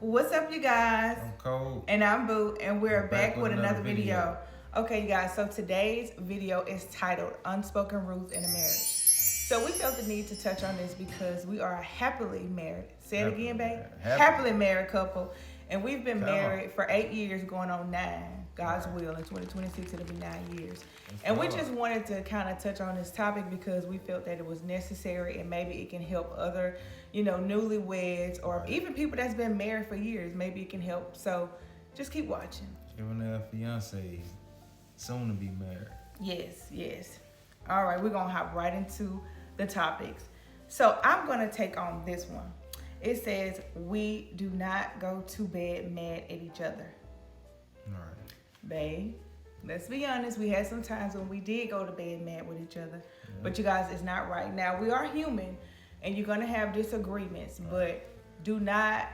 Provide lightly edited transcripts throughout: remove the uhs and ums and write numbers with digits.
What's up, you guys? I'm cold. And I'm Boo, and we're back with another video. video. Okay, you guys, so today's video is titled Unspoken Rules in a Marriage. So we felt the need to touch on this because we are a happily married, say it again, babe, happily married couple, and we've been married for 8 years, going on 9. God's will, in 2026 it'll be 9 years. And we just wanted to kind of touch on this topic because we felt that it was necessary and maybe it can help other, newlyweds or even people that's been married for years. Maybe it can help. So just keep watching. Even their fiancés, soon to be married. Yes. All right, we're going to hop right into the topics. So I'm going to take on this one. It says, we do not go to bed mad at each other. All right. Babe, let's be honest, we had some times when we did go to bed mad with each other, but you guys, it's not right. Now, we are human, and you're going to have disagreements, but do not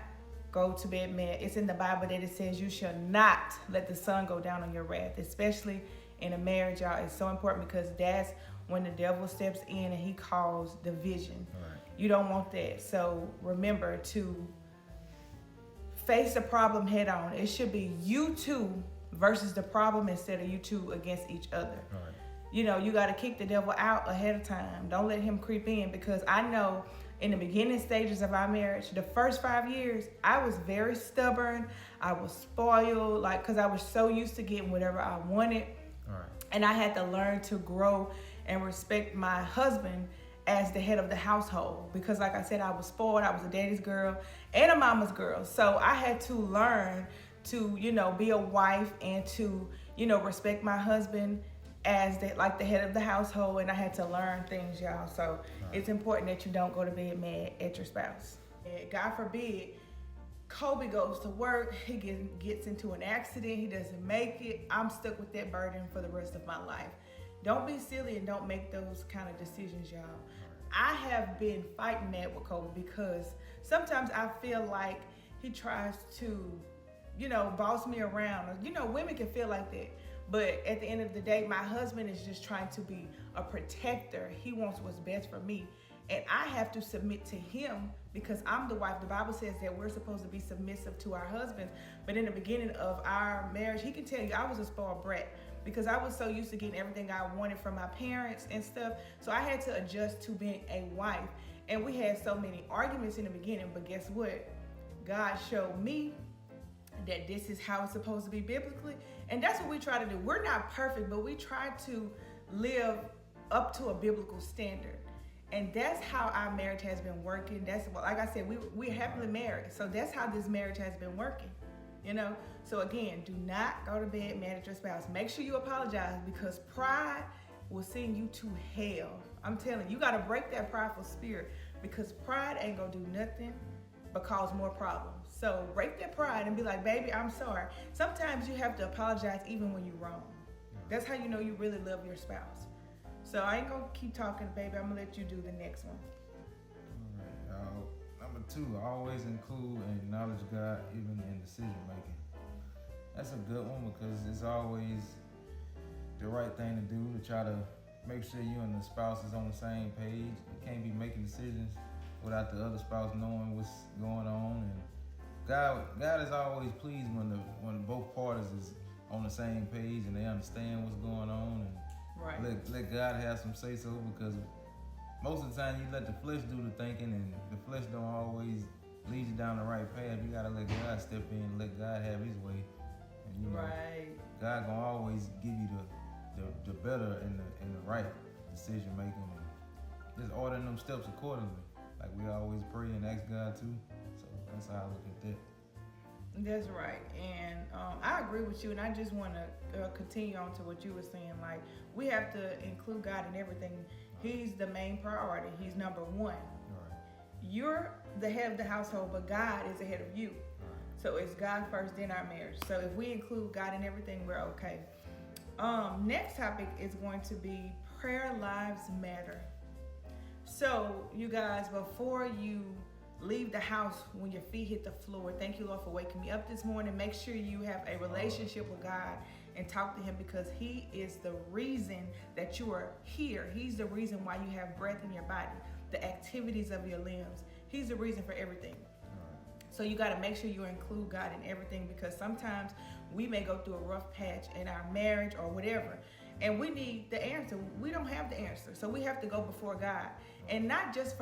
go to bed mad. It's in the Bible that it says you shall not let the sun go down on your wrath, especially in a marriage, y'all. It's so important because that's when the devil steps in and he causes division. Right. You don't want that. So remember to face the problem head on. It should be you two versus the problem instead of you two against each other. Right. You got to kick the devil out ahead of time. Don't let him creep in, because I know in the beginning stages of our marriage, the first 5 years, I was very stubborn. I was spoiled, because I was so used to getting whatever I wanted. Right. And I had to learn to grow and respect my husband as the head of the household, because like I said, I was spoiled. I was a daddy's girl and a mama's girl. So I had to learn to, be a wife and to, respect my husband as the head of the household. And I had to learn things, y'all. So it's important that you don't go to bed mad at your spouse. And God forbid, Kobe goes to work, he gets into an accident, he doesn't make it. I'm stuck with that burden for the rest of my life. Don't be silly and don't make those kind of decisions, y'all. I have been fighting that with Kobe because sometimes I feel like he tries to, boss me around. Women can feel like that. But at the end of the day, my husband is just trying to be a protector. He wants what's best for me. And I have to submit to him because I'm the wife. The Bible says that we're supposed to be submissive to our husbands. But in the beginning of our marriage, he can tell you I was a spoiled brat because I was so used to getting everything I wanted from my parents and stuff. So I had to adjust to being a wife. And we had so many arguments in the beginning. But guess what? God showed me that this is how it's supposed to be biblically. And that's what we try to do. We're not perfect, but we try to live up to a biblical standard. And that's how our marriage has been working. That's what, like I said, we're happily married. So that's how this marriage has been working. So again, do not go to bed mad at your spouse. Make sure you apologize, because pride will send you to hell. I'm telling you, you got to break that prideful spirit, because pride ain't gonna do nothing but cause more problems. So break that pride and be like, baby, I'm sorry. Sometimes you have to apologize even when you're wrong. That's how you know you really love your spouse. So I ain't gonna keep talking, baby. I'm gonna let you do the next one. All right. Number 2, always include and acknowledge God even in decision making. That's a good one because it's always the right thing to do to try to make sure you and the spouse is on the same page. You can't be making decisions without the other spouse knowing what's going on. And God is always pleased when both parties is on the same page and they understand what's going on, and let God have some say so, because most of the time you let the flesh do the thinking, and the flesh don't always lead you down the right path. You gotta let God step in and let God have his way. And God gonna always give you the better and the right decision making, and just ordering them steps accordingly. Like we always pray and ask God to. So that's how I look at that. That's right. And I agree with you. And I just want to continue on to what you were saying. Like, we have to include God in everything. He's the main priority. He's number one. Right. You're the head of the household, but God is the head of you. Right. So it's God first, then our marriage. So if we include God in everything, we're okay. Next topic is going to be prayer lives matter. So you guys, before you leave the house, when your feet hit the floor, thank you, Lord, for waking me up this morning. Make sure you have a relationship with God and talk to him, because he is the reason that you are here. He's the reason why you have breath in your body, the activities of your limbs. He's the reason for everything. So you got to make sure you include God in everything, because sometimes we may go through a rough patch in our marriage or whatever, and we need the answer. We don't have the answer, so we have to go before God, and not just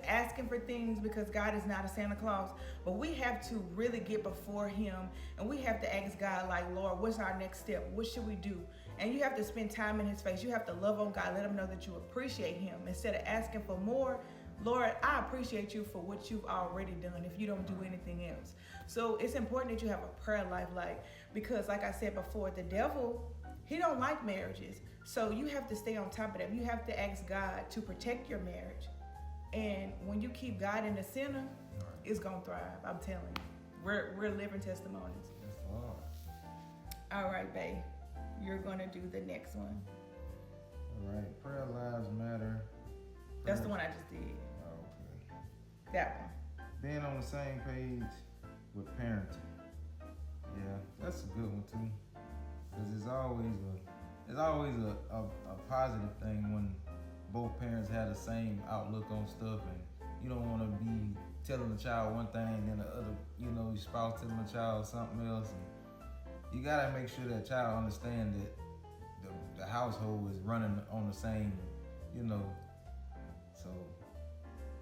asking for things, because God is not a Santa Claus, but we have to really get before Him, and we have to ask God, like, Lord, what's our next step? What should we do? And you have to spend time in His face. You have to love on God. Let Him know that you appreciate Him instead of asking for more. Lord, I appreciate you for what you've already done if you don't do anything else. So it's important that you have a prayer life, because like I said before, the devil, he don't like marriages. So you have to stay on top of that. You have to ask God to protect your marriage. And when you keep God in the center, it's going to thrive. I'm telling you. We're living testimonies. Yes, Lord. All right, babe. You're going to do the next one. All right. Prayer lives matter. That's the one I just did. Okay. That one. Being on the same page with parenting. Yeah, that's a good one too. Because it's always a positive thing when both parents have the same outlook on stuff, and you don't want to be telling the child one thing and then the other, your spouse telling the child something else. And you gotta make sure that child understand that the household is running on the same, So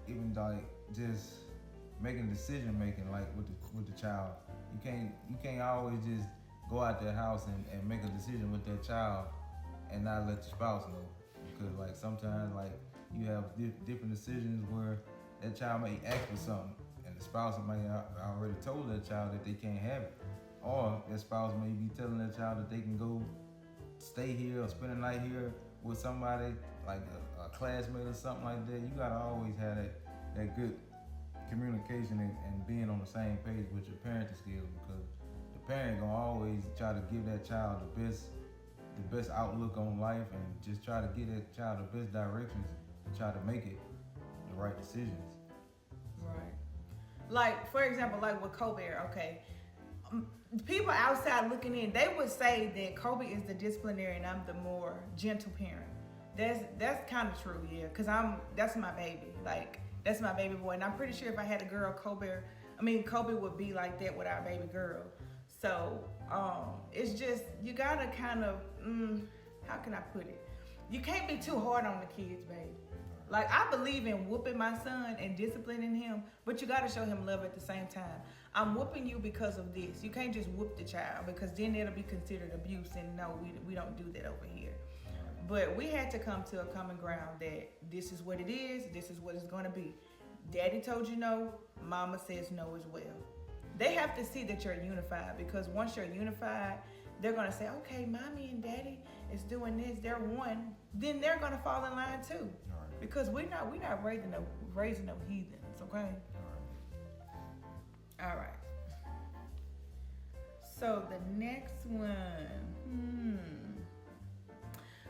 even like just making decision making like with the child, you can't always just go out their house and make a decision with that child and not let the spouse know, because like sometimes like you have different decisions where that child may ask for something and the spouse might have already told that child that they can't have it, or that spouse may be telling that child that they can go stay here or spend a night here with somebody like a classmate or something like that. You gotta always have that good communication and being on the same page with your parenting skills, because the parent gonna always try to give that child the best outlook on life and just try to give that child the best directions and try to make it the right decisions. Right. Like, for example, like with Colbert, okay. People outside looking in, they would say that Kobe is the disciplinary and I'm the more gentle parent. That's kind of true, yeah, because that's my baby. Like, that's my baby boy. And I'm pretty sure if I had a girl, Kobe would be like that with our baby girl. So, it's just, you gotta kind of, how can I put it? You can't be too hard on the kids, baby. Like, I believe in whooping my son and disciplining him, but you gotta show him love at the same time. I'm whooping you because of this. You can't just whoop the child, because then it'll be considered abuse, and no, we don't do that over here. But we had to come to a common ground that this is what it is, this is what it's gonna be. Daddy told you no, mama says no as well. They have to see that you're unified, because once you're unified, they're gonna say, okay, mommy and daddy is doing this, they're one. Then they're gonna fall in line too. Right. Because we're not raising no heathens, okay? All right. So the next one,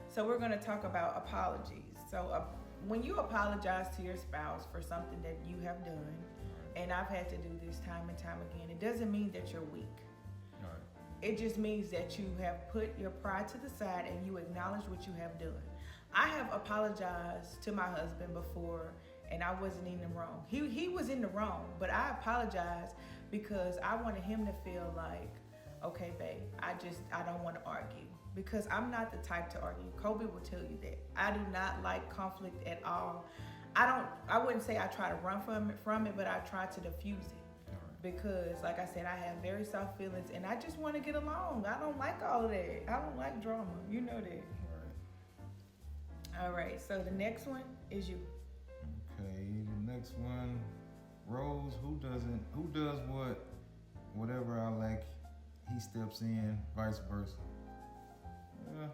So we're gonna talk about apologies. So when you apologize to your spouse for something that you have done, and I've had to do this time and time again, it doesn't mean that you're weak. Right. It just means that you have put your pride to the side and you acknowledge what you have done. I have apologized to my husband before, and I wasn't in the wrong. He was in the wrong, but I apologized because I wanted him to feel like, okay, babe, I don't want to argue, because I'm not the type to argue. Kobe will tell you that. I do not like conflict at all. I wouldn't say I try to run from it, but I try to diffuse it. Because, like I said, I have very soft feelings, and I just want to get along. I don't like all of that. I don't like drama. You know that. All right. So the next one is you. Okay. The next one, Rose. Who does whatever I like, he steps in. Vice versa. Yeah.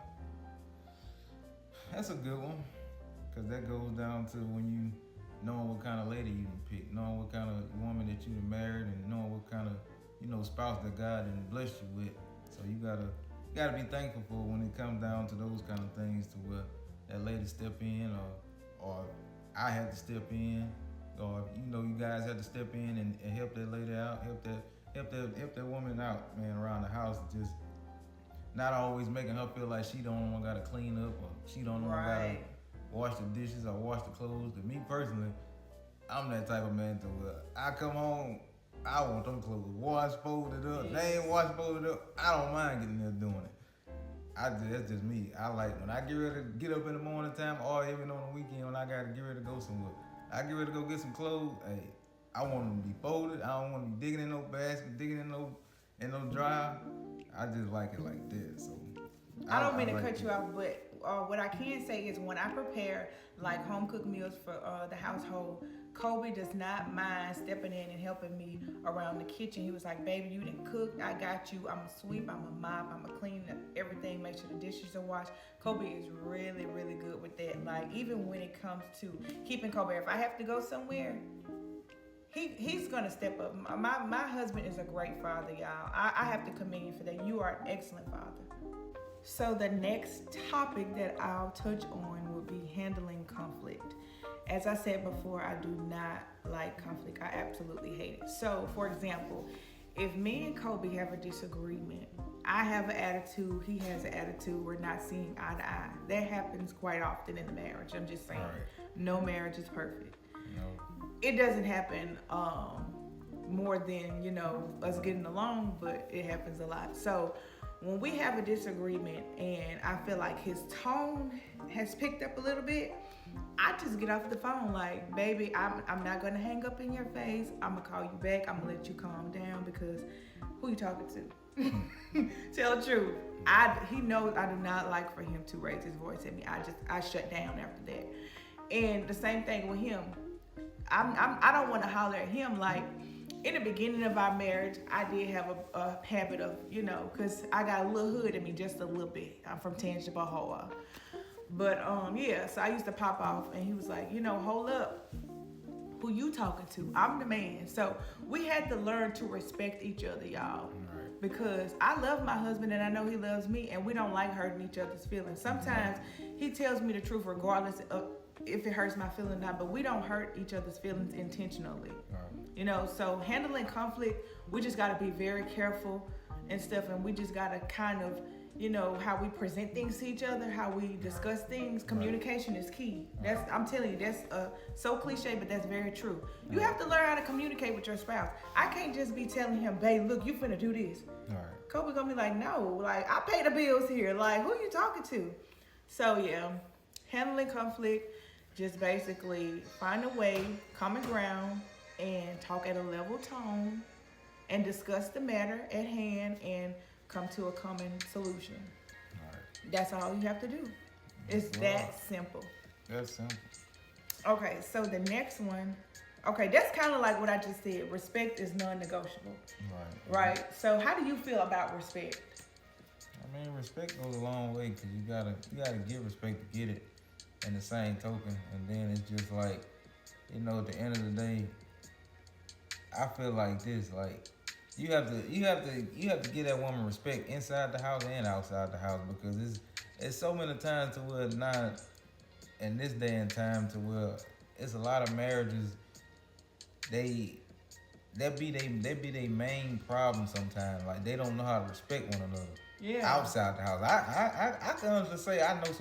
That's a good one, because that goes down to when you knowing what kind of lady you can pick, knowing what kind of woman that you done married, and knowing what kind of, spouse that God done blessed you with. So you gotta be thankful for when it comes down to those kind of things, to where that lady step in, or I had to step in, or you guys had to step in and help that lady out, help that woman out, man, around the house. Just not always making her feel like she don't want gotta clean up, or she don't want gotta wash the dishes or wash the clothes. To me personally, I'm that type of man to where I come home I want them clothes washed, folded up. Yes. They ain't washed, folded up. I don't mind getting there doing it. That's just me. I like when I get ready to get up in the morning time, or even on the weekend when I gotta get ready to go somewhere. I get ready to go get some clothes. Hey, I want them to be folded. I don't want to be digging in no basket, digging in no dryer. I just like it like this. So I don't mean to cut you off, but what I can say is when I prepare like home cooked meals for the household, Kobe does not mind stepping in and helping me around the kitchen. He was like, baby, you didn't cook. I got you. I'm a sweep. I'm a mop. I'm a clean everything. Make sure the dishes are washed. Kobe is really, really good with that. Like, even when it comes to keeping Kobe, if I have to go somewhere, he's going to step up. My husband is a great father, y'all. I have to commend you for that. You are an excellent father. So the next topic that I'll touch on will be handling conflict. As I said before, I do not like conflict. I absolutely hate it. So, for example, if me and Kobe have a disagreement, I have an attitude, he has an attitude, we're not seeing eye to eye. That happens quite often in the marriage. I'm just saying, no marriage is perfect. No. It doesn't happen more than, us getting along, but it happens a lot. So, when we have a disagreement and I feel like his tone has picked up a little bit, I just get off the phone like, baby, I'm not going to hang up in your face. I'm going to call you back. I'm going to let you calm down because who you talking to? Tell the truth. He knows I do not like for him to raise his voice at me. I shut down after that. And the same thing with him. I don't want to holler at him like, in the beginning of our marriage, I did have a habit of, because I got a little hood in me just a little bit. I'm from Tangipahoa, Bahia. But, so I used to pop off, and he was like, hold up. Who you talking to? I'm the man. So we had to learn to respect each other, y'all. Right. Because I love my husband, and I know he loves me, and we don't like hurting each other's feelings. Sometimes he tells me the truth regardless of if it hurts my feelings or not, but we don't hurt each other's feelings intentionally. Right. So handling conflict, we just got to be very careful and stuff, and we just got to kind of, how we present things to each other, how we discuss things. Communication is key. I'm telling you, that's so cliche, but that's very true. You have to learn how to communicate with your spouse. I can't just be telling him, babe, look, you finna do this. All right. Kobe gonna be like, no, like I pay the bills here. Like, who you talking to? So yeah, handling conflict, just basically find a way, common ground, and talk at a level tone, and discuss the matter at hand, and come to a common solution. All right. That's all you have to do. It's that simple. That's simple. Okay, so the next one, that's kind of like what I just said. Respect is non-negotiable. Right. So how do you feel about respect? I mean, respect goes a long way because you gotta give respect to get it. In the same token, and then it's just like, at the end of the day, I feel like this, like you have to give that woman respect inside the house and outside the house, because it's so many times to where not in this day and time to where it's a lot of marriages that be they main problem sometimes. Like they don't know how to respect one another outside the house. I can honestly say I know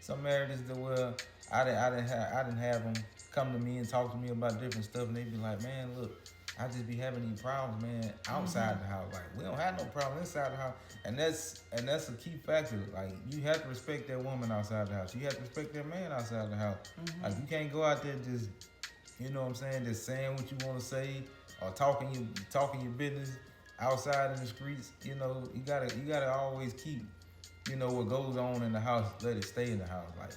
some marriages that where I didn't have them come to me and talk to me about different stuff, and they be like, man, look, I just be having these problems, man, outside the house. Like we don't have no problem inside the house, and that's a key factor. Like you have to respect that woman outside the house. You have to respect that man outside the house. Like you can't go out there just, just saying what you want to say or talking your business outside in the streets. You gotta always keep, what goes on in the house, let it stay in the house. Like,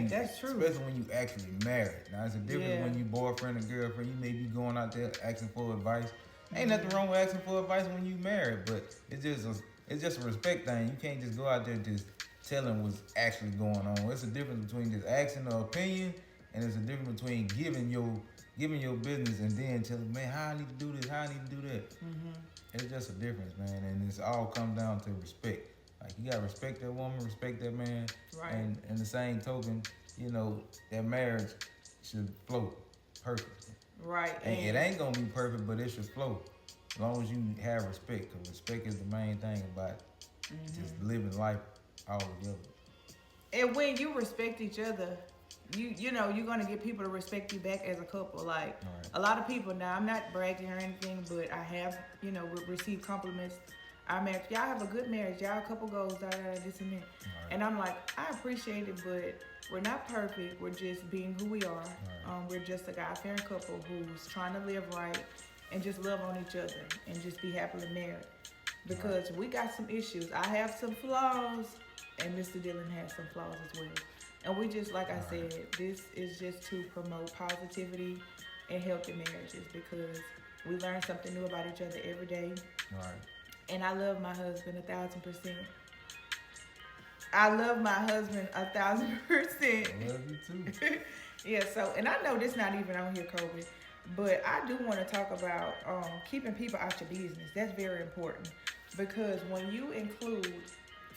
that's true. Especially when you actually married. Now, it's a difference when you boyfriend and girlfriend. You may be going out there asking for advice. Ain't nothing wrong with asking for advice when you married, but it's just a respect thing. You can't just go out there just telling what's actually going on. It's a difference between just asking an opinion, and it's a difference between giving your business and then telling, man, how I need to do this, how I need to do that. It's just a difference, man, and it's all come down to respect. Like, you gotta respect that woman, respect that man. Right. And in the same token, that marriage should flow perfectly. Right. And it ain't gonna be perfect, but it should flow. As long as you have respect, because respect is the main thing about just living life all together. And when you respect each other, you know you're gonna get people to respect you back as a couple. Like Right. a lot of people now, I'm not bragging or anything, but I have received compliments. Our marriage, y'all have a good marriage. Y'all a couple goals, this and that. Right. And I'm like, I appreciate it, but we're not perfect. We're just being who we are. Right. We're just a God-fearing couple who's trying to live right and just love on each other and just be happily married. Because we got some issues. I have some flaws, and Mr. Dillon has some flaws as well. And we just, like I said, this is just to promote positivity and healthy marriages because we learn something new about each other every day. Right. And I love my husband 1,000%. I love my husband 1,000%. I love you too. Yeah, so, and I know this not even on here, Kobe, but I do want to talk about keeping people out your business. That's very important because when you include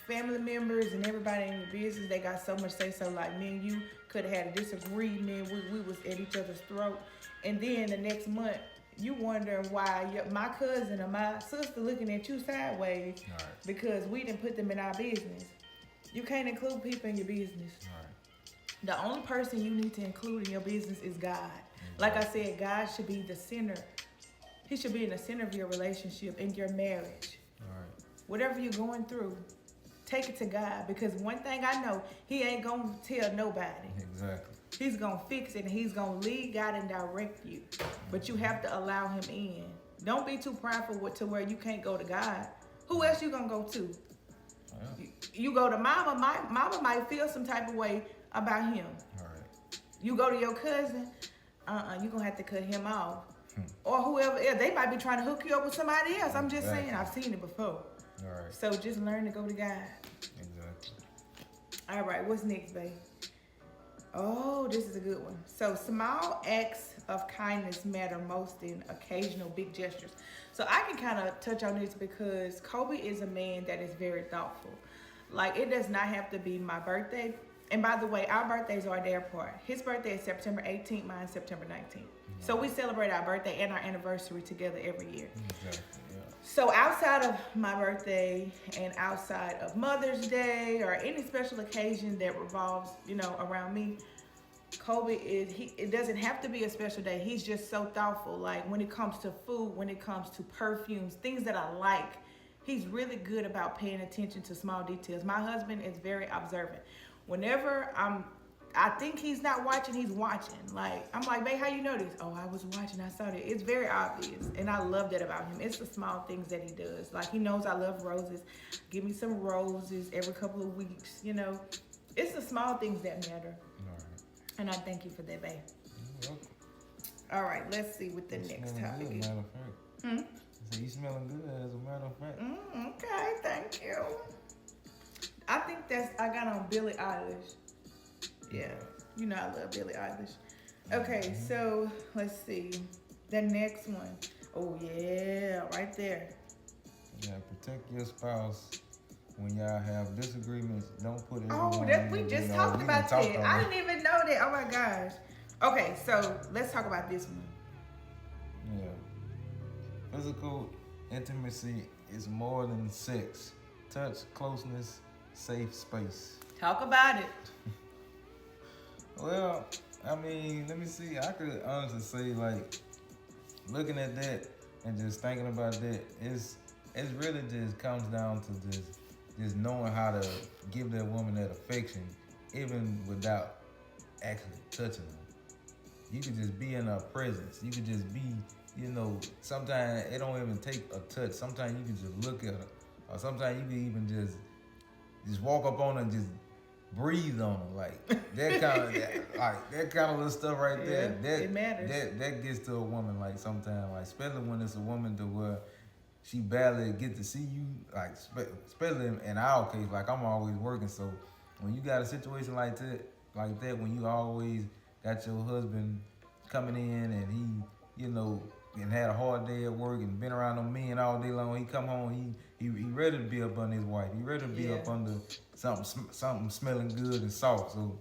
family members and everybody in your business, they got so much say so. Like me and you could have had a disagreement. We was at each other's throat. And then the next month, you wondering why my cousin or my sister looking at you sideways because we didn't put them in our business. You can't include people in your business. Right. The only person you need to include in your business is God. Like I said, God should be the center. He should be in the center of your relationship, in your marriage. Right. Whatever you're going through, take it to God. Because one thing I know, He ain't going to tell nobody. Exactly. He's going to fix it and He's going to lead, guide, and direct you. But you have to allow Him in. Don't be too prideful to where you can't go to God. Who else you going to go to? Yeah. You go to mama. Mama might feel some type of way about him. Right. You go to your cousin. You're going to have to cut him off. Or whoever else. They might be trying to hook you up with somebody else. I'm just saying. I've seen it before. All right. So just learn to go to God. Exactly. All right. What's next, babe? Oh, this is a good one. So small acts of kindness matter most in occasional big gestures. So I can kind of touch on this because Kobe is a man that is very thoughtful. Like it does not have to be my birthday. And by the way, our birthdays are a day apart. His birthday is September 18th, mine September 19th. So we celebrate our birthday and our anniversary together every year. Exactly. Yeah. So outside of my birthday and outside of Mother's Day or any special occasion that revolves, around me, Kobe it doesn't have to be a special day. He's just so thoughtful. Like when it comes to food, when it comes to perfumes, things that I like, he's really good about paying attention to small details. My husband is very observant. Whenever I think he's not watching, he's watching. Like, I'm like, babe, how you know this? Oh, I was watching, I saw that. It's very obvious, and I love that about him. It's the small things that he does. Like, he knows I love roses. Give me some roses every couple of weeks, It's the small things that matter. All right. And I thank you for that, babe. You're welcome. All right, let's see what the next Smelling topic good, is. matter of fact. So you smelling good, as a matter of fact. Okay, thank you. I think I got on Billie Eilish. Yeah, I love Billie Eilish. Okay, so let's see. The next one. Oh, yeah, right there. Yeah, protect your spouse when y'all have disagreements. Don't put Oh, everyone we in just the talked we about talked that. on I it. didn't even know that. Oh, my gosh. Okay, so let's talk about this one. Yeah. Physical intimacy is more than sex. Touch, closeness, safe space. Talk about it. Well, I mean, let me see. I could honestly say, like, looking at that and just thinking about that, it's really just comes down to just knowing how to give that woman that affection, even without actually touching her. You could just be in her presence. You could just be, sometimes it don't even take a touch. Sometimes you can just look at her, or sometimes you can even just walk up on her and just breathe on her, like that kind of little stuff right there. Yeah, it matters. That gets to a woman, like sometimes, like especially when it's a woman to where she barely get to see you, like especially in our case, like I'm always working, so when you got a situation like that, when you always got your husband coming in and he, and had a hard day at work and been around them men all day long, he come home, he ready to be up under his wife. He ready to be up under something smelling good and soft. So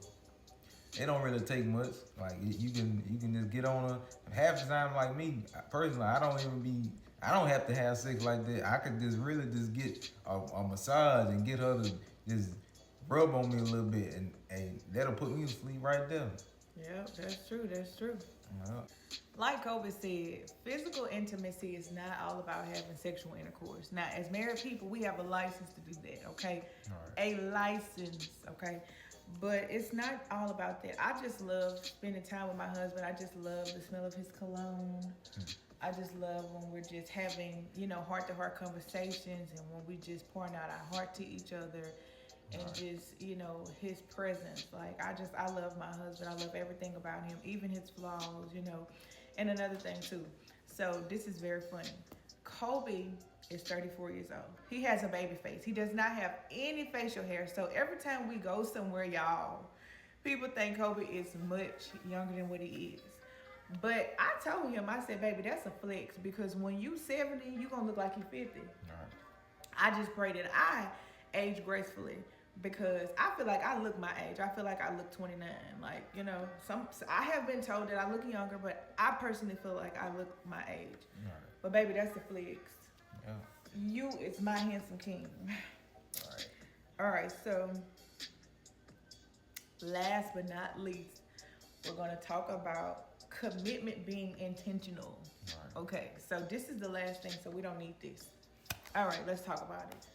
it don't really take much. Like you can just get on her. Half the time, like me personally, I don't have to have sex like that. I could just really just get a massage and get her to just rub on me a little bit, and that'll put me to sleep right there. Yeah, that's true. That's true. Yeah. Like Kobe said, physical intimacy is not all about having sexual intercourse. Now, as married people, we have a license to do that, okay? All right. A license, okay? But it's not all about that. I just love spending time with my husband. I just love the smell of his cologne. I just love when we're just having, heart to heart conversations, and when we just pouring out our heart to each other, and Right. just, his presence. Like, I love my husband. I love everything about him, even his flaws. And another thing too. So this is very funny. Kobe is 34 years old. He has a baby face. He does not have any facial hair. So every time we go somewhere, y'all, people think Kobe is much younger than what he is. But I told him, I said, baby, that's a flex, because when you 70, you gonna look like you 50. All right. I just pray that I age gracefully, because I feel like I look my age. I feel like I look 29. Like, I have been told that I look younger, but I personally feel like I look my age. All right. But baby, that's the flex. Yeah. You is my handsome king. All right. All right, so last but not least, we're gonna talk about commitment being intentional. All right. Okay, so this is the last thing, so we don't need this. All right, let's talk about it.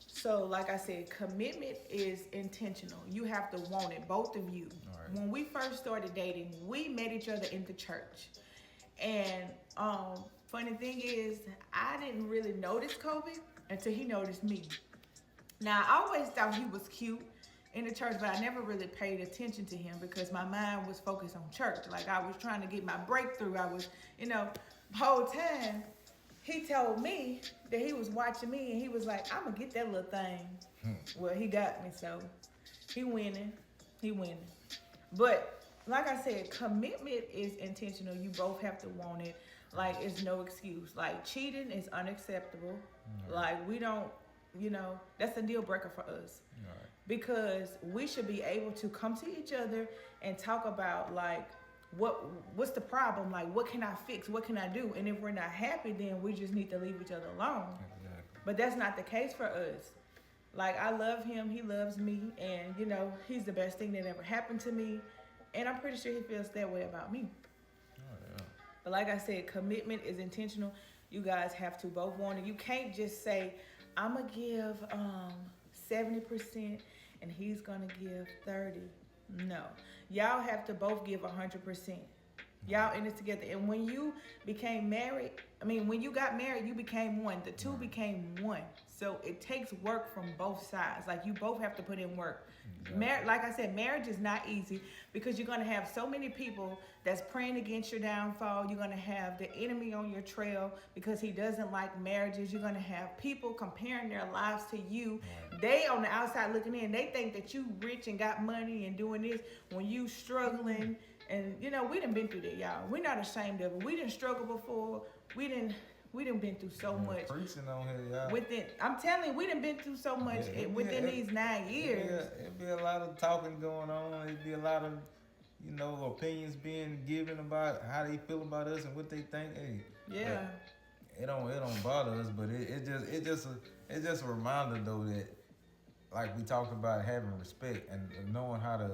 So, like I said, commitment is intentional. You have to want it, both of you. All right. When we first started dating, we met each other in the church. And funny thing is, I didn't really notice Kobe until he noticed me. Now, I always thought he was cute in the church, but I never really paid attention to him because my mind was focused on church. Like, I was trying to get my breakthrough. I was, the whole time, he told me that he was watching me, and he was like, I'm going to get that little thing. Well, he got me, so he winning. But like I said, commitment is intentional. You both have to want it. Like, it's no excuse. Like, cheating is unacceptable. Like, we don't, that's a deal breaker for us. All right. Because we should be able to come to each other and talk about, like, what's the problem? Like, what can I fix? What can I do? And if we're not happy, then we just need to leave each other alone. Exactly. But that's not the case for us. Like, I love him, he loves me, and he's the best thing that ever happened to me. And I'm pretty sure he feels that way about me. Oh yeah. But like I said, commitment is intentional. You guys have to both want it. You can't just say, I'm gonna give 70% and he's gonna give 30. No, y'all have to both give 100%. Y'all in this together. And when you became married, when you got married, you became one. The two became one. So it takes work from both sides. Like, you both have to put in work. Exactly. Like I said, marriage is not easy, because you're going to have so many people that's praying against your downfall. You're going to have the enemy on your trail because he doesn't like marriages. You're going to have people comparing their lives to you. Right. They on the outside looking in. They think that you rich and got money and doing this when you struggling. And we done been through that, y'all. We're not ashamed of it. We done struggled before. We done been through so much. Preaching on here, y'all. I'm telling you, we done been through so much within these 9 years. It'd be a lot of talking going on. It'd be a lot of, opinions being given about how they feel about us and what they think. Hey, Yeah. it don't bother us, but it's just a reminder though that, like we talked about, having respect and knowing how to,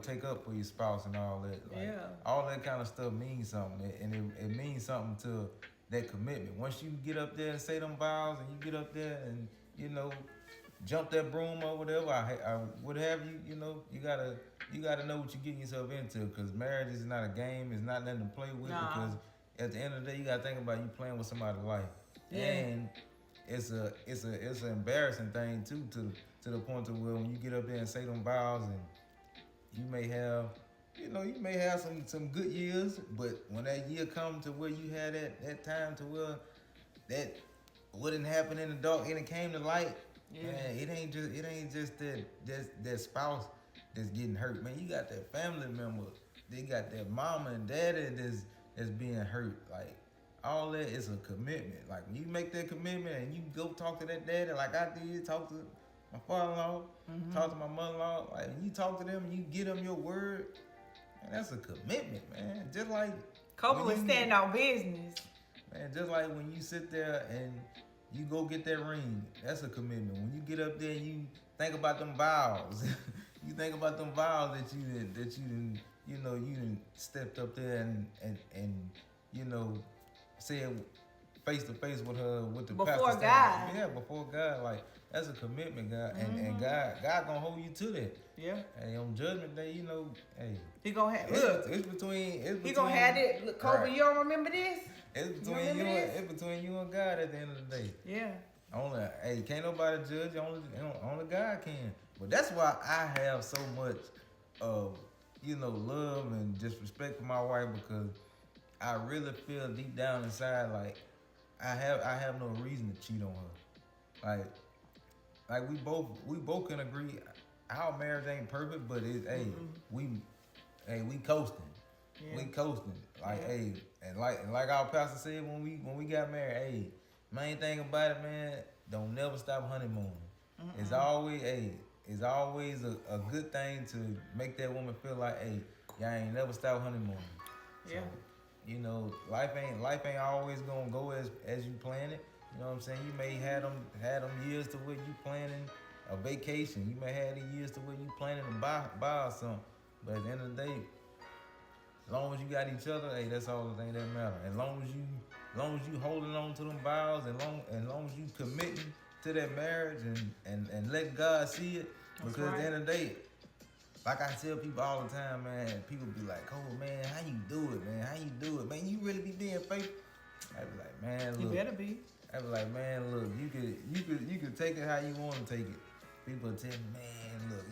take up for your spouse and all that. Like, Yeah. all that kind of stuff means something, and it means something to that commitment. Once you get up there and say them vows, and you get up there and jump that broom or whatever, I what have you, you gotta know what you're getting yourself into, because marriage is not a game. It's not nothing to play with. Nah. Because at the end of the day, you gotta think about you playing with somebody's life. Yeah. And it's an embarrassing thing too, to the point to where when you get up there and say them vows, and you may have some good years, but when that year comes to where you had that time to where that wouldn't happen in the dark and it came to light, man, it ain't just that spouse that's getting hurt, man. You got that family member, they got that mama and daddy that's being hurt. Like, all that is a commitment. Like, when you make that commitment and you go talk to that daddy, like I did, talk to my father-in-law, talk to my mother-in-law, like, when you talk to them and you give them your word, man, that's a commitment, man. Just like Kobe was standing on business. Man, just like when you sit there and You go get that ring. That's a commitment. When you get up there, you think about them vows. You think about them vows that you done stepped up there and you know said face to face with her with the Before pastor God. Yeah, before God. Like that's a commitment, God, and Mm-hmm. God gonna hold you to that. Yeah. Hey, on Judgment Day, hey, He gonna have it's between He gonna have it. Look, Kobe, right. you don't remember this? It's You between remember this? it's between you and God at the end of the day. Yeah. Hey, can't nobody judge. Only God can. But that's why I have so much of love and just respect for my wife, because I really feel deep down inside like I have no reason to cheat on her. Like we both can agree our marriage ain't perfect, but it's we coasting. Yeah. We coasting. Like, Yeah. hey, and like our pastor said when we got married, hey, main thing about it, man, don't never stop honeymooning. It's always a good thing to make that woman feel like, hey, y'all ain't never stop honeymooning. Yeah. So, life ain't always gonna go as you plan it. You know what I'm saying? You may have them years to where you planning a vacation. You may have the years to where you planning to buy something. But at the end of the day, as long as you got each other, hey, that's all the thing that matter. As long as you holding on to them vows, and long as you committing to that marriage and let God see it. That's Because right. at the end of the day, like I tell people all the time, man, people be like, oh man, how you do it, man? How you do it, man? You really be being faithful? I be like, man, look. You better be. I be like, man, look, you could take it how you want to take it. People tell me, man, look,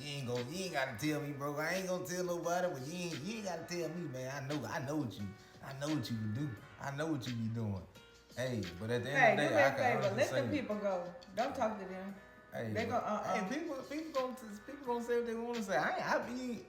you ain't gotta tell me, bro. I ain't gonna tell nobody, but you ain't gotta tell me, man. I know what you can do. I know what you be doing. Hey, but at the end of the day, I can honestly let say, the people go. Don't talk to them. hey, They go, hey, people gonna say what they want to say.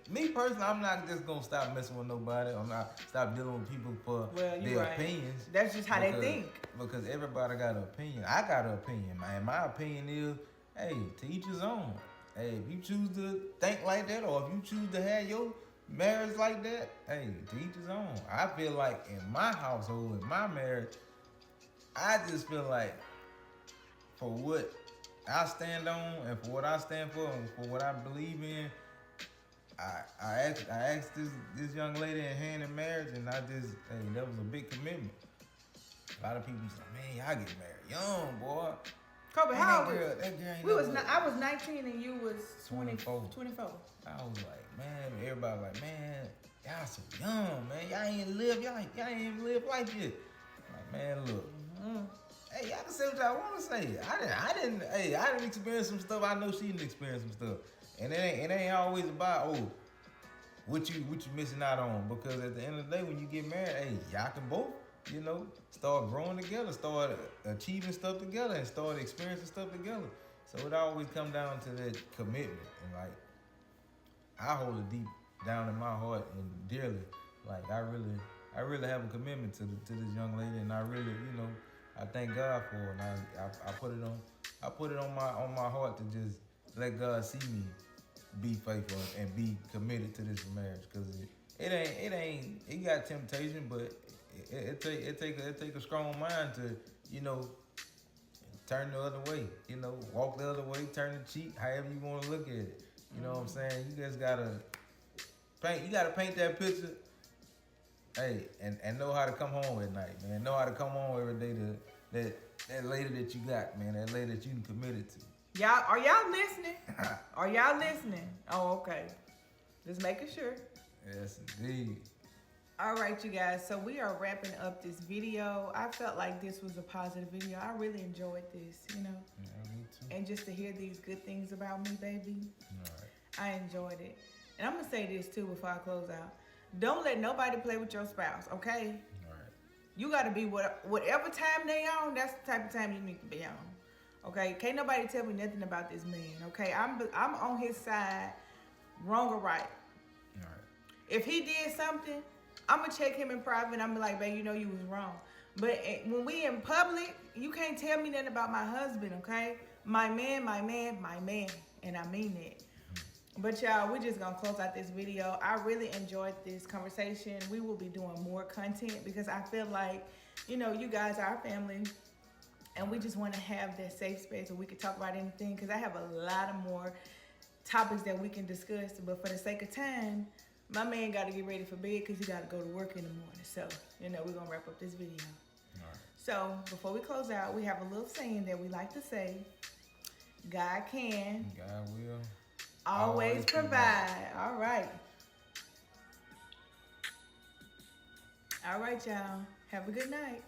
Me personally, I'm not just gonna stop messing with nobody. I'm not stop dealing with people for Well, their right. opinions. That's just how they think. Because everybody got an opinion. I got an opinion, man. My opinion is, hey, to each his own. Hey, if you choose to think like that, or if you choose to have your marriage like that, hey, to each his own. I feel like in my household, in my marriage, I just feel like for what I stand on and for what I stand for and for what I believe in, I asked this young lady in hand in marriage, and that was a big commitment. A lot of people say, man, y'all get married young, boy. Kobe, Man, how that old girl ain't I was 19 and you was 24. I was like, man, everybody like, man, y'all so young, man. Y'all ain't even live life yet. Like, man, look. Hey, y'all can say what y'all want to say. I didn't experience some stuff. I know she didn't experience some stuff. And it ain't always about, what you missing out on. Because at the end of the day, when you get married, hey, y'all can both, start growing together, start achieving stuff together, and start experiencing stuff together. So it always come down to that commitment. And like, I hold it deep down in my heart and dearly. Like, I really have a commitment to this young lady, and I really, I thank God for it. And I put it on my heart to just let God see me be faithful and be committed to this marriage. Cause it got temptation, but it take a strong mind to, turn the other way, walk the other way, turn the cheek, however you want to look at it. You know what I'm saying? You just gotta paint that picture. Hey, and know how to come home at night, man. Know how to come home every day to that lady that you got, man. That lady that you committed to. Are y'all listening? Are y'all listening? Oh, okay. Just making sure. Yes, indeed. All right, you guys. So we are wrapping up this video. I felt like this was a positive video. I really enjoyed this, Yeah, me too. And just to hear these good things about me, baby. All right. I enjoyed it. And I'm going to say this too before I close out. Don't let nobody play with your spouse, okay? All right. You got to be whatever time they on, that's the type of time you need to be on. Okay? Can't nobody tell me nothing about this man, okay? I'm on his side, wrong or right. All right. If he did something, I'm going to check him in private. I'm like, babe, you was wrong. But when we in public, you can't tell me nothing about my husband, okay? My man. And I mean that. But y'all, we're just going to close out this video. I really enjoyed this conversation. We will be doing more content because I feel like, you guys are our family. And we just want to have that safe space where we can talk about anything, because I have a lot of more topics that we can discuss. But for the sake of time, my man got to get ready for bed because he got to go to work in the morning. So, we're going to wrap up this video. All right. So, before we close out, we have a little saying that we like to say. God can. God will. Always provide. All right. All right, y'all. Have a good night.